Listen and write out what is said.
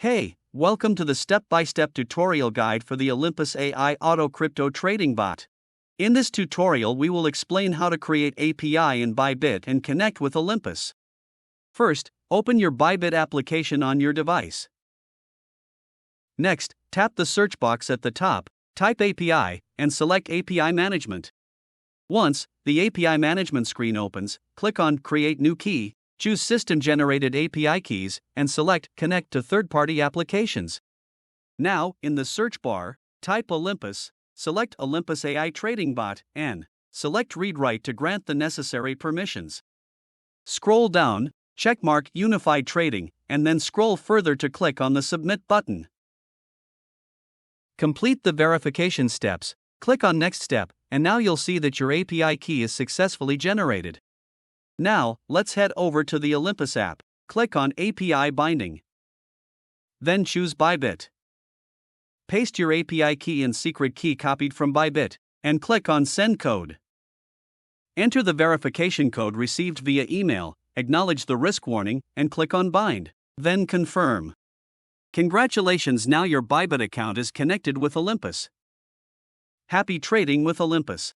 Hey, welcome to the step-by-step tutorial guide for the Olympus AI Auto Crypto Trading Bot. In this tutorial we will explain how to create API in BYBIT and connect with Olympus. First, open your BYBIT application on your device. Next, tap the search box at the top, type API, and select API Management. Once the API Management screen opens, click on Create New Key. Choose System-Generated API Keys, and select Connect to Third-Party Applications. Now, in the search bar, type Olympus, select Olympus AI Trading Bot, and select Read-Write to grant the necessary permissions. Scroll down, checkmark Unified Trading, and then scroll further to click on the Submit button. Complete the verification steps, click on Next Step, and now you'll see that your API key is successfully generated. Now, let's head over to the Olympus app. Click on API Binding. Then choose BYBIT. Paste your API key and secret key copied from BYBIT, and click on Send Code. Enter the verification code received via email, acknowledge the risk warning, and click on Bind. Then confirm. Congratulations, now your BYBIT account is connected with Olympus. Happy trading with Olympus.